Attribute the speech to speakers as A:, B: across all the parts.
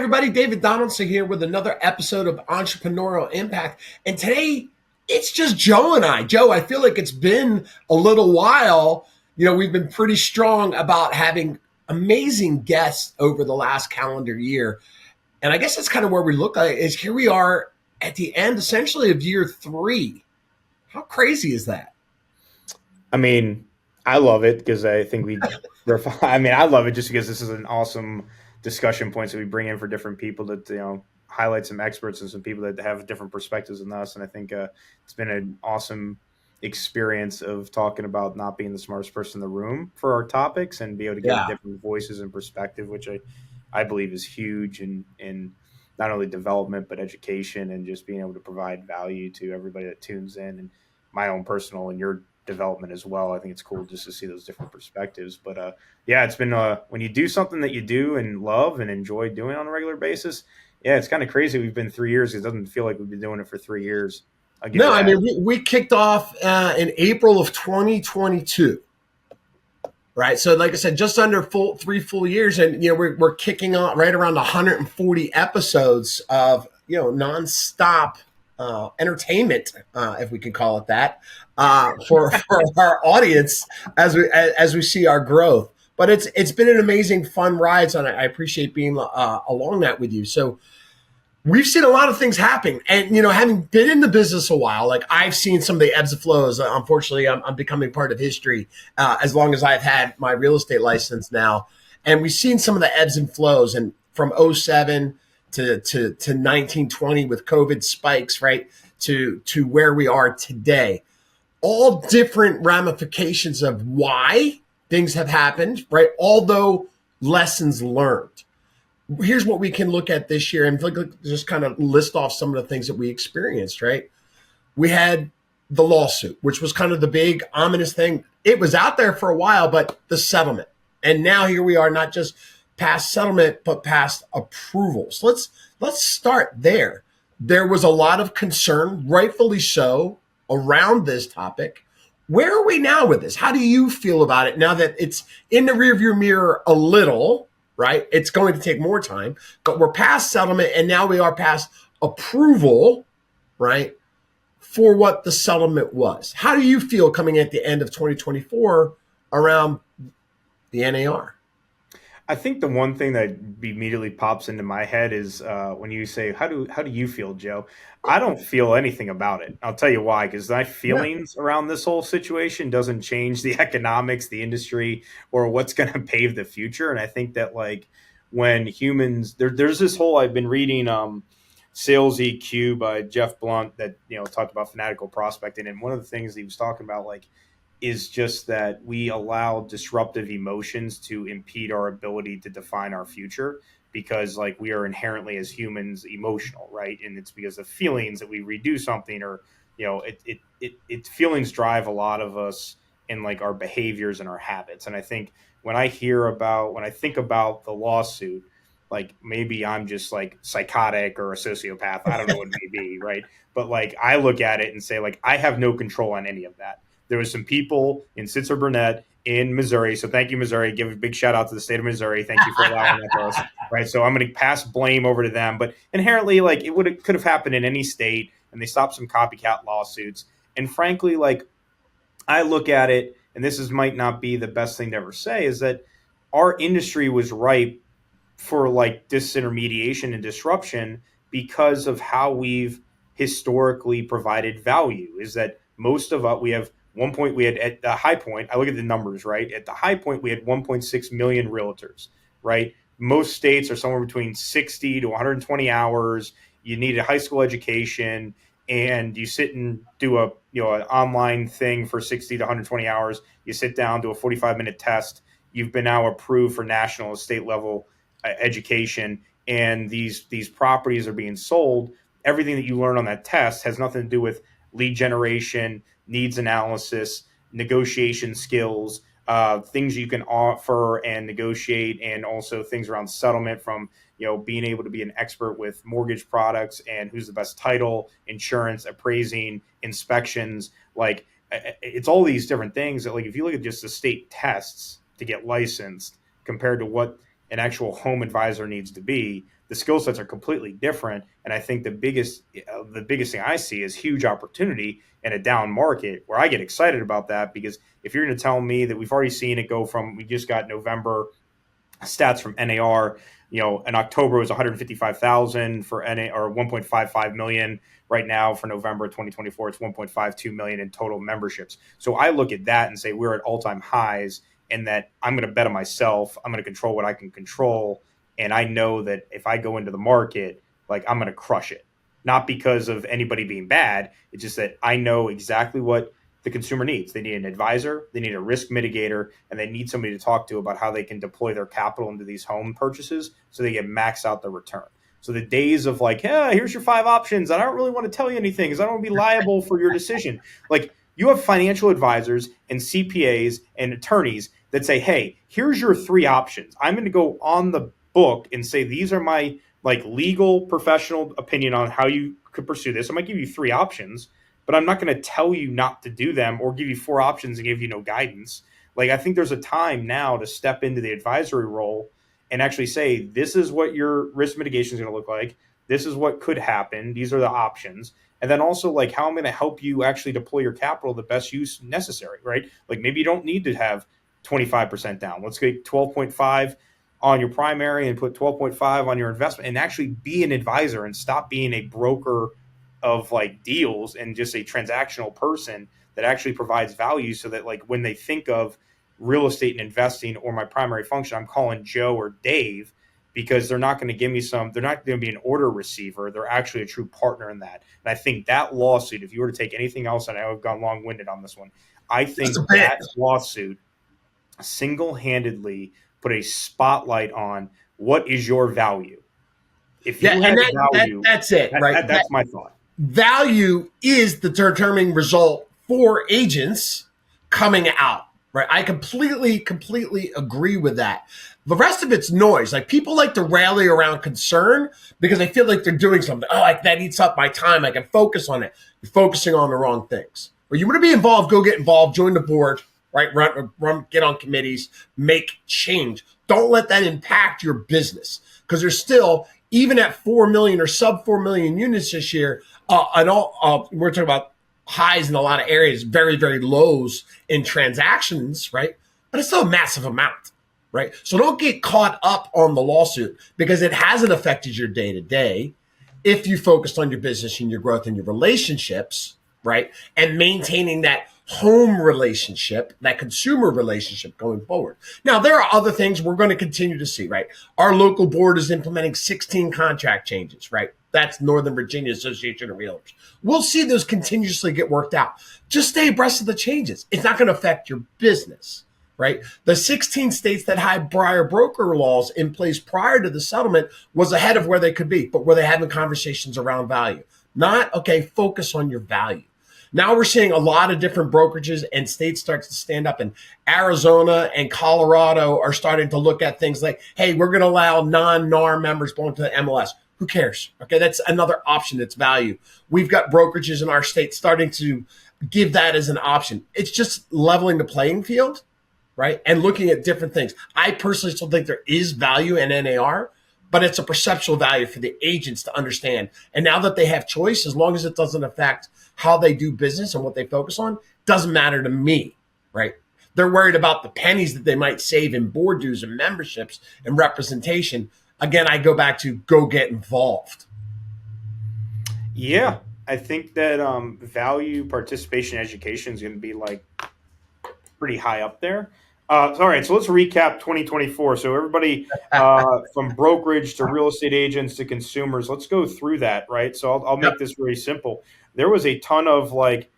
A: everybody. David Donaldson here with another episode of Entrepreneurial Impact. And today, it's just Joe and I. Joe, I feel like it's been a little while. We've been pretty strong about having amazing guests over the last calendar year. And I guess that's kind of where we look at it, is here we are at the end, essentially, of year 3. How crazy is that?
B: I mean, I love it because I think I love it just because this is an awesome discussion points that we bring in for different people to, highlight some experts and some people that have different perspectives than us. And I think it's been an awesome experience of talking about not being the smartest person in the room for our topics and be able to get different voices and perspective, which I believe is huge in not only development, but education and just being able to provide value to everybody that tunes in, and my own personal and your development as well. I think it's cool just to see those different perspectives. But it's been when you do something that you do and love and enjoy doing on a regular basis. Yeah, it's kind of crazy. We've been 3 years. It doesn't feel like we've been doing it for 3 years.
A: No, I mean, we kicked off in April of 2022. Right. So like I said, just under 3 full years. And, we're kicking off right around 140 episodes of, nonstop entertainment, if we can call it that, for our audience as we see our growth. But it's been an amazing, fun ride. So I appreciate being along that with you. So we've seen a lot of things happen. And, having been in the business a while, like I've seen some of the ebbs and flows. Unfortunately, I'm becoming part of history as long as I've had my real estate license now. And we've seen some of the ebbs and flows, and from '07 to 1920 with COVID spikes, right, to where we are today. All different ramifications of why things have happened, right? Although lessons learned. Here's what we can look at this year and just kind of list off some of the things that we experienced, right? We had the lawsuit, which was kind of the big ominous thing. It was out there for a while, but the settlement. And now here we are, not just past settlement, but past approvals. Let's start there. There was a lot of concern, rightfully so, around this topic. Where are we now with this? How do you feel about it now that it's in the rearview mirror a little, right? It's going to take more time, but we're past settlement and now we are past approval, right, for what the settlement was. How do you feel coming at the end of 2024 around the NAR?
B: I think the one thing that immediately pops into my head is when you say, how do you feel, Joe? I don't feel anything about it. I'll tell you why, because my feelings around this whole situation doesn't change the economics, the industry, or what's going to pave the future. And I think that when humans, there's this whole, I've been reading Sales EQ by Jeff Blunt that, talked about fanatical prospecting. And one of the things he was talking about, is just that we allow disruptive emotions to impede our ability to define our future, because we are inherently as humans emotional, right? And it's because of feelings that we redo something, or feelings drive a lot of us in our behaviors and our habits. And I think when I think about the lawsuit, maybe I'm just psychotic or a sociopath. I don't know what it may be, right? But I look at it and say I have no control on any of that. There was some people in Sitzer Burnett in Missouri. So thank you, Missouri. Give a big shout out to the state of Missouri. Thank you for allowing that to us. Right. So I'm going to pass blame over to them. But inherently, it could have happened in any state, and they stopped some copycat lawsuits. And frankly, I look at it, and this might not be the best thing to ever say, is that our industry was ripe for disintermediation and disruption because of how we've historically provided value. Is that most of us, we had at the high point, I look at the numbers, right? At the high point, we had 1.6 million realtors, right? Most states are somewhere between 60 to 120 hours. You need a high school education, and you sit and do an online thing for 60 to 120 hours. You sit down, do a 45-minute test. You've been now approved for national and state level education, and these properties are being sold. Everything that you learn on that test has nothing to do with lead generation, needs analysis, negotiation skills, things you can offer and negotiate, and also things around settlement, from being able to be an expert with mortgage products and who's the best title, insurance, appraising, inspections. It's all these different things that if you look at just the state tests to get licensed compared to what an actual home advisor needs to be, the skill sets are completely different. And I think the biggest thing I see is huge opportunity in a down market, where I get excited about that, because if you're going to tell me that we've already seen it go from, we just got November stats from NAR. In October it was 155,000 for NA, or 1.55 million. Right now for November 2024, it's 1.52 million in total memberships. So I look at that and say we're at all-time highs, and that I'm going to bet on myself. I'm going to control what I can control, and I know that if I go into the market, like, I'm going to crush it. Not because of anybody being bad. It's just that I know exactly what the consumer needs. They need an advisor, they need a risk mitigator, and they need somebody to talk to about how they can deploy their capital into these home purchases so they can max out the return. So the days of like, yeah, here's your 5 options, and I don't really want to tell you anything because I don't want to be liable for your decision. Like, you have financial advisors and CPAs and attorneys that say, hey, here's your 3 options. I'm going to go on the book and say, these are my like legal professional opinion on how you could pursue this. I might give you 3 options, but I'm not going to tell you not to do them or give you 4 options and give you no guidance. Like, I think there's a time now to step into the advisory role and actually say, this is what your risk mitigation is going to look like. This is what could happen. These are the options. And then also, like, how I'm going to help you actually deploy your capital the best use necessary, right? Like, maybe you don't need to have 25% down. Let's get 12.5 on your primary and put 12.5 on your investment, and actually be an advisor and stop being a broker of like deals and just a transactional person that actually provides value, so that like when they think of real estate and investing or my primary function, I'm calling Joe or Dave, because they're not going to give me they're not going to be an order receiver. They're actually a true partner in that. And I think that lawsuit, if you were to take anything else, and I know I've gone long winded on this one, I think that lawsuit single-handedly put a spotlight on what is your value. If you had value,
A: that's it, right?
B: That's my thought.
A: Value is the determining result for agents coming out, right? I completely agree with that. The rest of it's noise. Like, people like to rally around concern because they feel like they're doing something. Oh, that eats up my time. I can focus on it. You're focusing on the wrong things. But you want to be involved, go get involved, join the board, right? Run, get on committees, make change. Don't let that impact your business, because there's still, even at 4 million or sub 4 million units this year, we're talking about highs in a lot of areas, very, very lows in transactions, right? But it's still a massive amount, right? So don't get caught up on the lawsuit, because it hasn't affected your day to day if you focused on your business and your growth and your relationships, right? And maintaining that home relationship, that consumer relationship going forward. Now, there are other things we're going to continue to see, right? Our local board is implementing 16 contract changes, right? That's Northern Virginia Association of Realtors. We'll see those continuously get worked out. Just stay abreast of the changes. It's not going to affect your business, right? The 16 states that had prior broker laws in place prior to the settlement was ahead of where they could be, but were they having conversations around value? Not, okay, focus on your value. Now we're seeing a lot of different brokerages and states start to stand up, and Arizona and Colorado are starting to look at things like, hey, we're going to allow non-NAR members going to the MLS. Who cares? Okay, that's another option that's value. We've got brokerages in our state starting to give that as an option. It's just leveling the playing field, right? And looking at different things. I personally still think there is value in NAR, but it's a perceptual value for the agents to understand. And now that they have choice, as long as it doesn't affect how they do business and what they focus on, doesn't matter to me, right? They're worried about the pennies that they might save in board dues and memberships and representation. Again, I go back to go get involved.
B: Yeah, I think that value, participation, education is going to be like pretty high up there. All right, so let's recap 2024. So everybody, from brokerage to real estate agents to consumers, let's go through that, right? So I'll make this very simple. There was a ton of like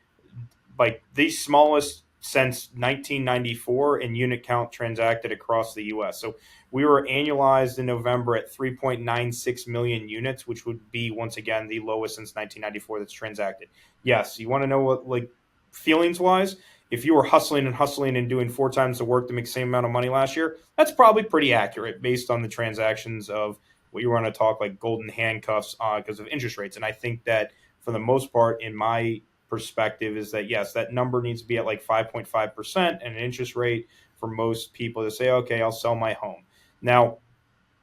B: the smallest since 1994 in unit count transacted across the U.S. So we were annualized in November at 3.96 million units, which would be, once again, the lowest since 1994 that's transacted. Yes, you want to know what, like, feelings-wise? If you were hustling and doing 4 times the work to make the same amount of money last year, that's probably pretty accurate based on the transactions of what you want to talk like golden handcuffs because of interest rates. And I think that for the most part, in my perspective, is that yes, that number needs to be at like 5.5% and an interest rate for most people to say, okay, I'll sell my home. Now,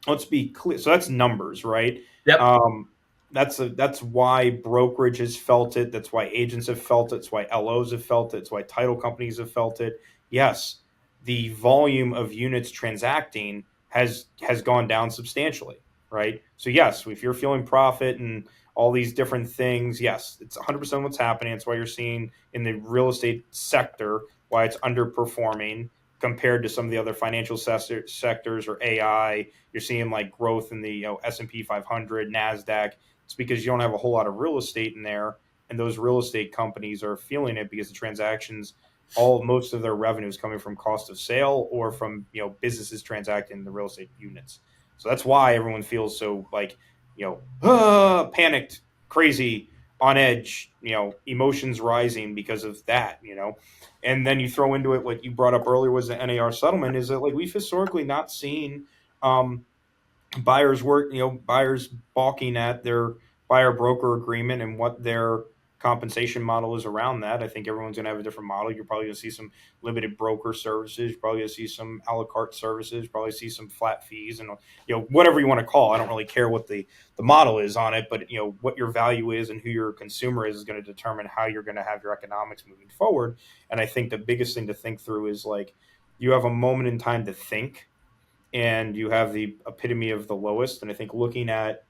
B: let's be clear. So that's numbers, right?
A: Yep.
B: Um, that's why brokerage has felt it. That's why agents have felt it. It's why LOs have felt it. It's why title companies have felt it. Yes, the volume of units transacting has gone down substantially, right? So yes, if you're feeling profit and all these different things, yes, it's 100% what's happening. It's why you're seeing in the real estate sector why it's underperforming compared to some of the other financial sectors or AI. You're seeing like growth in the S&P 500, Nasdaq. It's because you don't have a whole lot of real estate in there, and those real estate companies are feeling it because the transactions, all most of their revenue is coming from cost of sale or from businesses transacting the real estate units. So that's why everyone feels so like panicked, crazy, on edge. Emotions rising because of that. And then you throw into it what you brought up earlier was the NAR settlement. Is that like we've historically not seen um, buyers balking at their buyer broker agreement and what their compensation model is around that. I think everyone's going to have a different model. You're probably going to see some limited broker services. You're probably going to see some a la carte services. You're probably see some flat fees and whatever you want to call. I don't really care what the model is on it, but what your value is and who your consumer is going to determine how you're going to have your economics moving forward. And I think the biggest thing to think through is like you have a moment in time to think and you have the epitome of the lowest. And I think looking at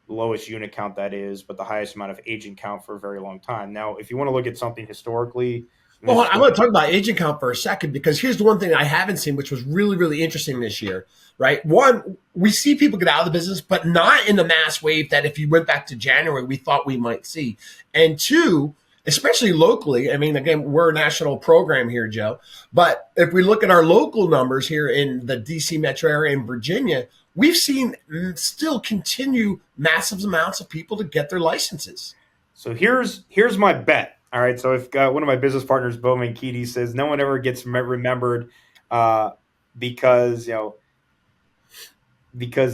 B: the lowest unit count that is, but the highest amount of agent count for a very long time. Now, if you want to look at something historically, and
A: Well,
B: this is
A: I
B: going
A: want to talk about agent count for a second because here's the one thing I haven't seen, which was really, really interesting this year, right? One, we see people get out of the business, but not in the mass wave that if you went back to January, we thought we might see. And two, especially locally, I mean, again, we're a national program here, Joe, but if we look at our local numbers here in the DC metro area in Virginia, we've seen still continue massive amounts of people to get their licenses.
B: so here's my bet. All right, so if one of my business partners, Bowman Keaty, says no one ever gets remembered uh, because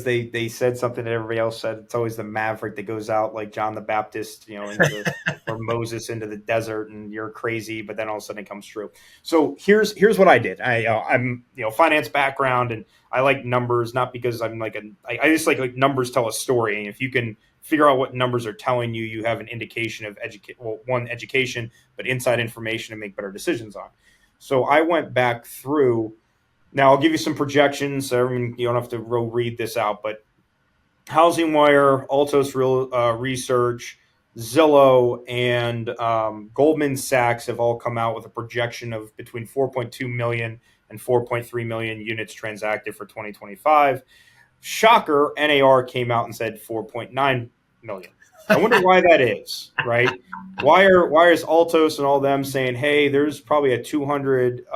B: they said something that everybody else said. It's always the maverick that goes out like John the Baptist, into the or Moses into the desert, and you're crazy, but then all of a sudden it comes true. So here's what I did. I'm finance background, and I like numbers, not because I'm like I just like numbers tell a story, and if you can figure out what numbers are telling you, you have an indication of education, but inside information to make better decisions on. So I went back through now. I'll give you some projections. I mean, you don't have to read this out, but Housing Wire, Altos Real Research, Zillow, and Goldman Sachs have all come out with a projection of between 4.2 million and 4.3 million units transacted for 2025. Shocker, NAR came out and said 4.9 million. I wonder why that is, right? Why is Altos and all them saying, hey, there's probably a 200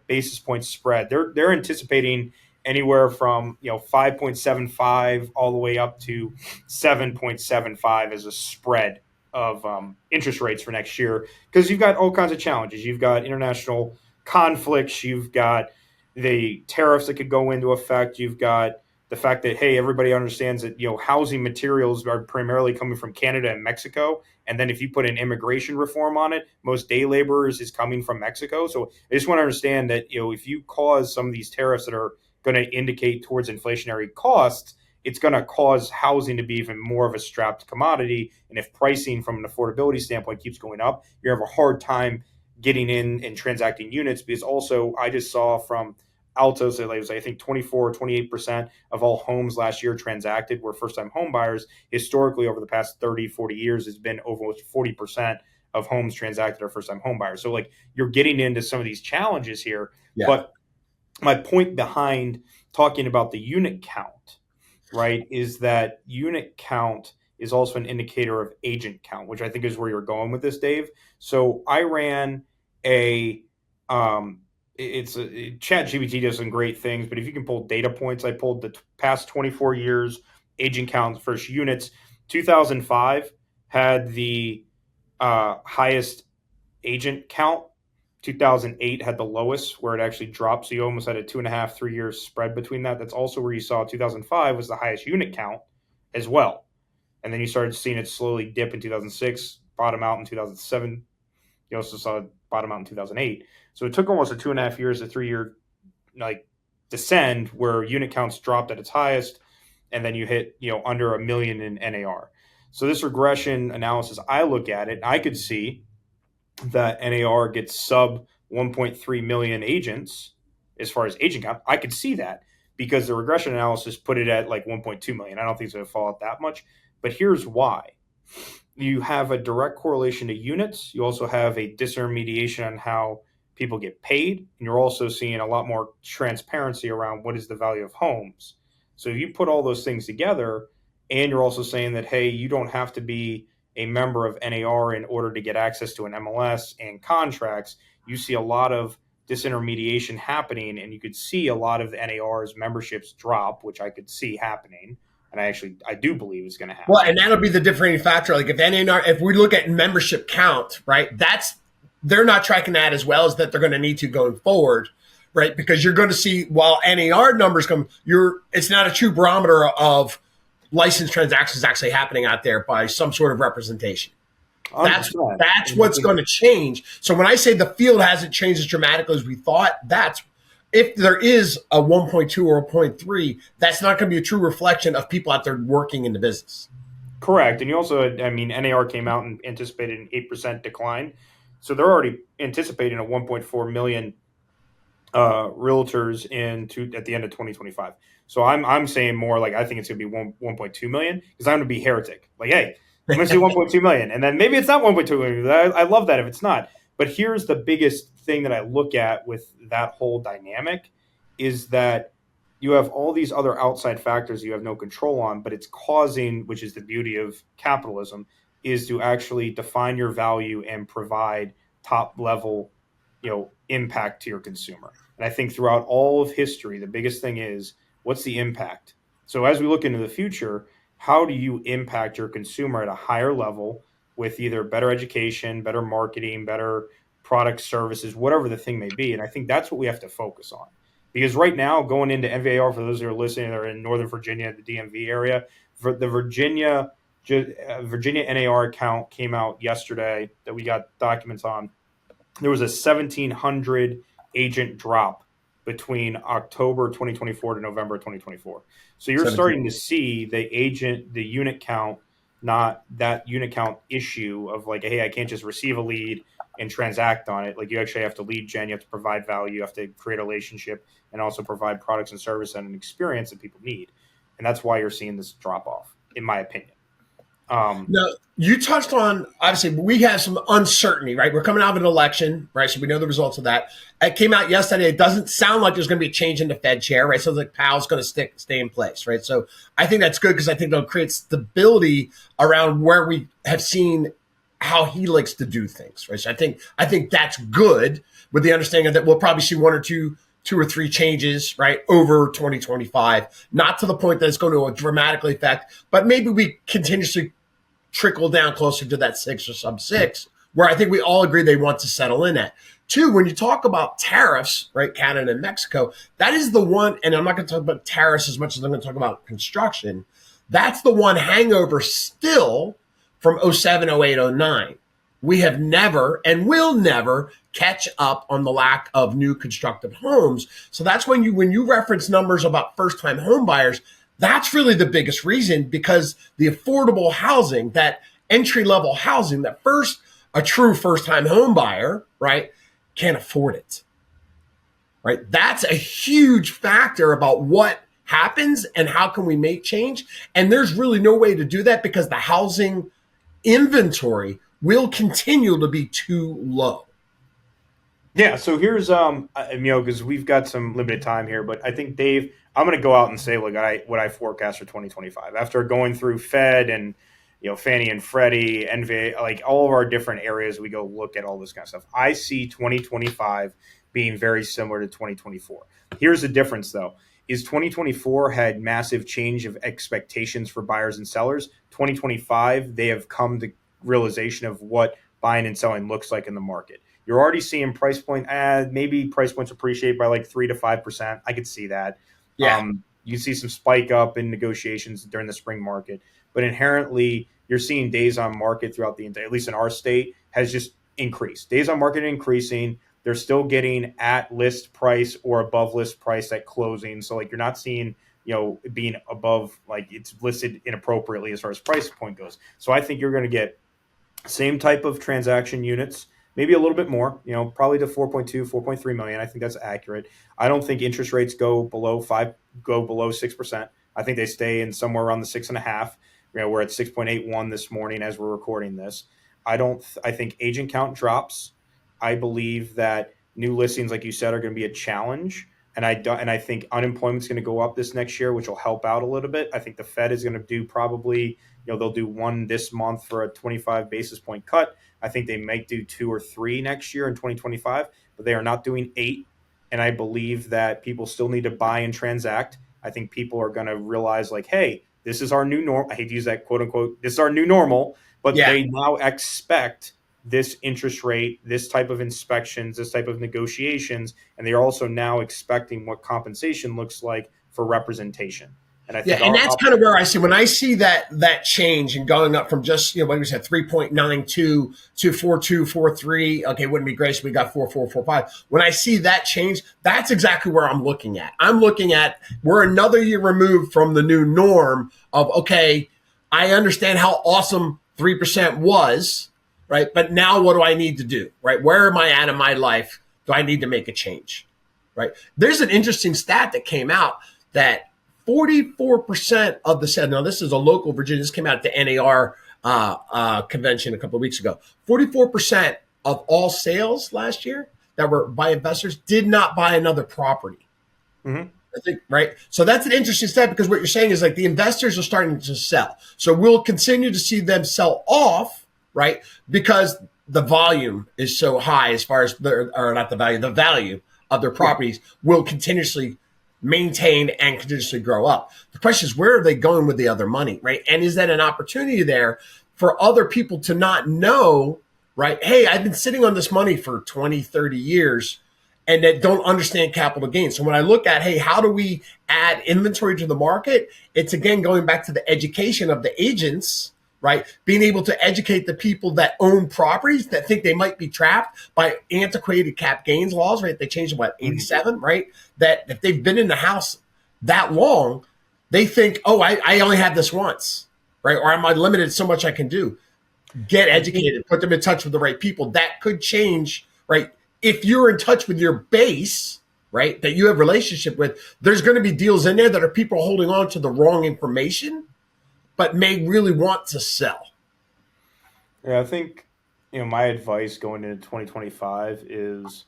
B: basis point spread? They're anticipating anywhere from 5.75 all the way up to 7.75 as a spread of interest rates for next year, because you've got all kinds of challenges. You've got international conflicts. You've got the tariffs that could go into effect. You've got the fact that, hey, everybody understands that housing materials are primarily coming from Canada and Mexico, and then if you put an immigration reform on it, most day laborers is coming from Mexico. So I just want to understand that if you cause some of these tariffs that are going to indicate towards inflationary costs, it's going to cause housing to be even more of a strapped commodity. And if pricing from an affordability standpoint keeps going up, you have a hard time getting in and transacting units. Because also I just saw from Altos, it was I think 24 or 28% of all homes last year transacted were first-time home buyers. Historically, over the past 30, 40 years, it's been almost 40% of homes transacted are first-time home buyers. So like you're getting into some of these challenges here.
A: Yeah.
B: But my point behind talking about the unit count, right, is that unit count is also an indicator of agent count, which I think is where you're going with this, Dave. So I ran a Chat GPT does some great things, but if you can pull data points, I pulled the past 24 years agent count for units. 2005 had the highest agent count. 2008 had the lowest, where it actually dropped. So you almost had a 2.5, 3 year spread between that. That's also where you saw 2005 was the highest unit count as well. And then you started seeing it slowly dip in 2006, bottom out in 2007. You also saw it bottom out in 2008. So it took almost a 2.5 years, a 3 year like descend where unit counts dropped at its highest. and then you hit, under a million in NAR. So this regression analysis, I look at it, I could see that NAR gets sub 1.3 million agents as far as agent count. I could see that because the regression analysis put it at like 1.2 million. I don't think it's going to fall out that much, but here's why. You have a direct correlation to units. You also have a disintermediation on how people get paid. And you're also seeing a lot more transparency around what is the value of homes. So if you put all those things together, and you're also saying that, hey, you don't have to be a member of NAR in order to get access to an MLS and contracts, you see a lot of disintermediation happening, and you could see a lot of the NAR's memberships drop, which I could see happening. And I do believe it's going to happen.
A: Well, and that'll be the differentiating factor. Like if we look at membership count, right, they're not tracking that as well as that they're going to need to going forward, right? Because you're going to see while NAR numbers come, it's not a true barometer of licensed transactions actually happening out there by some sort of representation. That's what's going to change. So when I say the field hasn't changed as dramatically as we thought, that's if there is a 1.2 or a 0.3, that's not going to be a true reflection of people out there working in the business.
B: Correct. And you also, NAR came out and anticipated an 8% decline. So they're already anticipating a 1.4 million realtors at the end of 2025. So I'm saying more like I think it's going to be 1.2 million because I'm going to be heretic. Like, hey, I'm going to see 1.2 million. And then maybe it's not 1.2 million. I love that if it's not. But here's the biggest thing that I look at with that whole dynamic is that you have all these other outside factors you have no control on, but it's causing, which is the beauty of capitalism, is to actually define your value and provide top level, impact to your consumer. And I think throughout all of history, the biggest thing is what's the impact? So as we look into the future, how do you impact your consumer at a higher level with either better education, better marketing, better product services, whatever the thing may be? And I think that's what we have to focus on. Because right now, going into NVAR, for those who are listening that are in Northern Virginia, the DMV area, for the Virginia NAR account came out yesterday that we got documents on. There was a 1,700 agent drop between October 2024 to November 2024. So you're
A: 17.
B: starting to see the unit count, not that unit count issue of like, hey, I can't just receive a lead and transact on it. Like you actually have to lead gen, you have to provide value, you have to create a relationship and also provide products and service and an experience that people need. And that's why you're seeing this drop off, in my opinion.
A: Now, you touched on, obviously, we have some uncertainty, right? We're coming out of an election, right? So we know the results of that. It came out yesterday. It doesn't sound like there's going to be a change in the Fed chair, right? So like Powell's going to stay in place, right? So I think that's good because I think it'll create stability around where we have seen how he likes to do things, right? So I think that's good with the understanding that we'll probably see two or three changes, right, over 2025, not to the point that it's going to dramatically affect, but maybe we continuously trickle down closer to that 6 or sub 6, where I think we all agree they want to settle in at. Two, when you talk about tariffs, right, Canada and Mexico, that is the one, and I'm not going to talk about tariffs as much as I'm going to talk about construction. That's the one hangover still from 07, 08, 09. We have never and will never catch up on the lack of new constructed homes. So that's when you reference numbers about first-time home buyers, that's really the biggest reason, because the affordable housing, that entry-level housing, that a true first-time home buyer, right, can't afford it, right? That's a huge factor about what happens and how can we make change. And there's really no way to do that because the housing inventory will continue to be too low.
B: Yeah, so here's because we've got some limited time here, but I think Dave, I'm going to go out and say what I forecast for 2025 after going through Fed and Fannie and Freddie, NVA, like all of our different areas. We go look at all this kind of stuff. I see 2025 being very similar to 2024. Here's the difference, though: is 2024 had massive change of expectations for buyers and sellers. 2025, they have come to realization of what buying and selling looks like in the market. You're already seeing price point, maybe price points appreciate by like 3 to 5%. I could see that.
A: Yeah.
B: You see some spike up in negotiations during the spring market, but inherently you're seeing days on market throughout the entire, at least in our state, has just increased. Days on market increasing. They're still getting at list price or above list price at closing. So like you're not seeing being above, like it's listed inappropriately as far as price point goes. So I think you're going to get same type of transaction units, maybe a little bit more, probably to 4.2, 4.3 million. I think that's accurate. I don't think interest rates go below 6%. I think they stay in somewhere around the 6.5. We're at 6.81 this morning as we're recording this. I think agent count drops. I believe that new listings, like you said, are going to be a challenge. And I think unemployment's going to go up this next year, which will help out a little bit. I think the Fed is going to do probably, they'll do one this month for a 25 basis point cut. I think they might do 2 or 3 next year in 2025, but they are not doing 8. And I believe that people still need to buy and transact. I think people are going to realize, like, hey, this is our new normal. I hate to use that quote unquote, this is our new normal, but
A: Yeah.
B: they now expect this interest rate, this type of inspections, this type of negotiations, and they're also now expecting what compensation looks like for representation. And I
A: Yeah,
B: think
A: and that's kind of where I see when I see that change and going up from just what we said 3.92 to 4.2, 4.3. Okay, wouldn't be great if we got 4.4, 4.5. When I see that change, that's exactly where I'm looking at. I'm looking at we're another year removed from the new norm of okay, I understand how awesome 3% was, right? But now what do I need to do, right? Where am I at in my life? Do I need to make a change, right? There's an interesting stat that came out that 44% of the sales. Now, this is a local Virginia. This came out at the NAR convention a couple of weeks ago. 44% of all sales last year that were by investors did not buy another property.
B: Mm-hmm.
A: I think, right? So that's an interesting step because what you're saying is like the investors are starting to sell. So we'll continue to see them sell off, right? Because the volume is so high as far as the value of their properties will continuously maintain and continuously grow up. The question is, where are they going with the other money, right? And is that an opportunity there for other people to not know, right? Hey, I've been sitting on this money for 20, 30 years and that don't understand capital gains. So when I look at, hey, how do we add inventory to the market? It's again going back to the education of the agents, right? Being able to educate the people that own properties that think they might be trapped by antiquated cap gains laws, right? They changed what, 87, right? That if they've been in the house that long, they think, oh, I only have this once, right? Or am I limited so much I can do? Get educated, put them in touch with the right people. That could change, right? If you're in touch with your base, right, that you have a relationship with, there's going to be deals in there that are people holding on to the wrong information but may really want to sell.
B: Yeah, I think, my advice going into 2025 is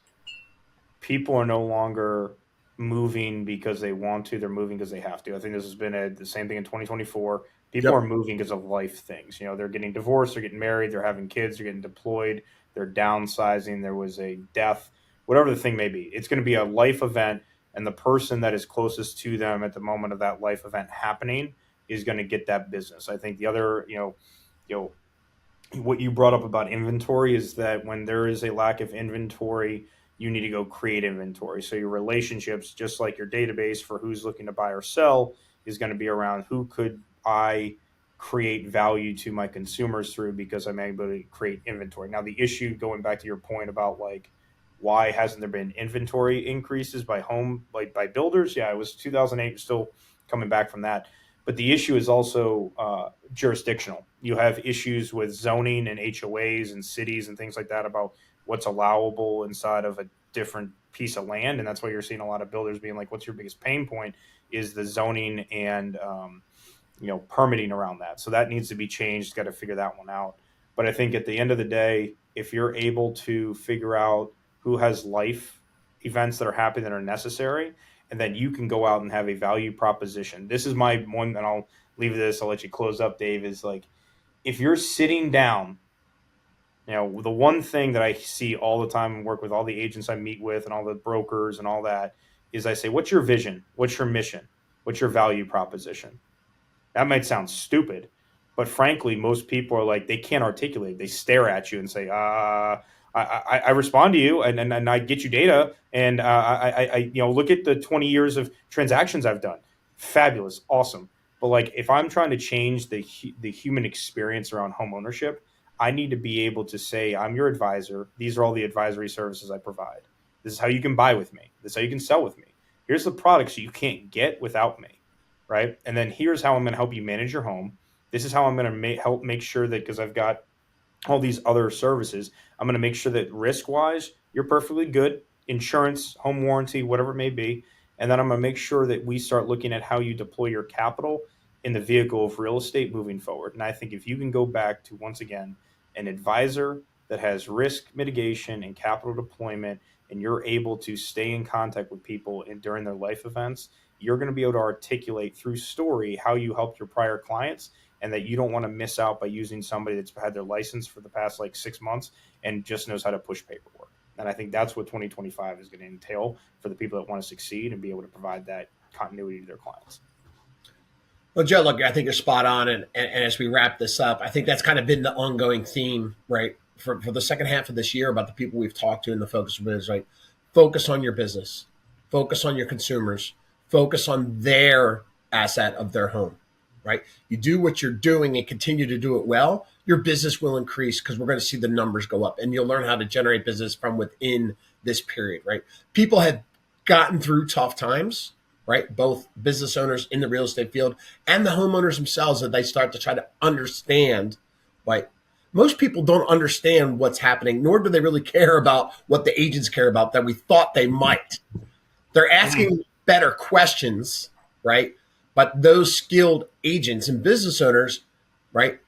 B: people are no longer moving because they want to, they're moving because they have to. I think this has been the same thing in 2024. People are moving because of life things. They're getting divorced, they're getting married, they're having kids, they're getting deployed, they're downsizing, there was a death, whatever the thing may be. It's going to be a life event, and the person that is closest to them at the moment of that life event happening is going to get that business. I think the other, what you brought up about inventory is that when there is a lack of inventory, you need to go create inventory. So your relationships, just like your database for who's looking to buy or sell, is going to be around who could I create value to my consumers through because I'm able to create inventory. Now, the issue, going back to your point about like, why hasn't there been inventory increases by builders? Yeah, it was 2008, still coming back from that. But the issue is also jurisdictional. You have issues with zoning and HOAs and cities and things like that about what's allowable inside of a different piece of land. And that's why you're seeing a lot of builders being like, what's your biggest pain point is the zoning and, permitting around that. So that needs to be changed. Got to figure that one out. But I think at the end of the day, if you're able to figure out who has life events that are happening that are necessary, and then you can go out and have a value proposition. This is my one, and I'll leave this. I'll let you close up, Dave, is like, if you're sitting down, the one thing that I see all the time and work with all the agents I meet with and all the brokers and all that is I say, what's your vision? What's your mission? What's your value proposition? That might sound stupid, but frankly, most people are like, they can't articulate. They stare at you and say, I respond to you and I get you data and I look at the 20 years of transactions I've done. Fabulous, awesome. But like, if I'm trying to change the human experience around home ownership, I need to be able to say, I'm your advisor. These are all the advisory services I provide. This is how you can buy with me. This is how you can sell with me. Here's the products you can't get without me. right? And then here's how I'm going to help you manage your home. This is how I'm going to help make sure that, because I've got all these other services, I'm going to make sure that risk wise, you're perfectly good, insurance, home warranty, whatever it may be. And then I'm going to make sure that we start looking at how you deploy your capital in the vehicle of real estate moving forward. And I think if you can go back to, once again, an advisor that has risk mitigation and capital deployment, and you're able to stay in contact with people during their life events, you're going to be able to articulate through story how you helped your prior clients, and that you don't want to miss out by using somebody that's had their license for the past like 6 months and just knows how to push paperwork. And I think that's what 2025 is going to entail for the people that want to succeed and be able to provide that continuity to their clients.
A: Well, Joe, look, I think you're spot on. And as we wrap this up, I think that's kind of been the ongoing theme, right, for the second half of this year about the people we've talked to in the focus group is, right, focus on your business, focus on your consumers, focus on their asset of their home, right? You do what you're doing and continue to do it well, your business will increase because we're going to see the numbers go up, and you'll learn how to generate business from within this period, right? People have gotten through tough times, right? Both business owners in the real estate field and the homeowners themselves, that they start to try to understand, right? Most people don't understand what's happening, nor do they really care about what the agents care about that we thought they might. They're asking better questions, right? But those skilled agents and business owners, right,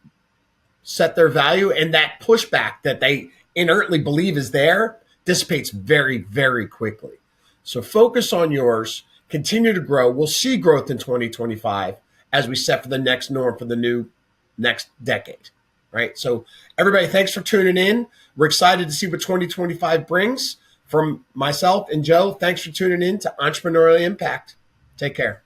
A: set their value, and that pushback that they inertly believe is there dissipates very, very quickly. So focus on yours, continue to grow. We'll see growth in 2025 as we set for the next norm for the new next decade, right? So everybody, thanks for tuning in. We're excited to see what 2025 brings. From myself and Joe, thanks for tuning in to Entrepreneurial Impact. Take care.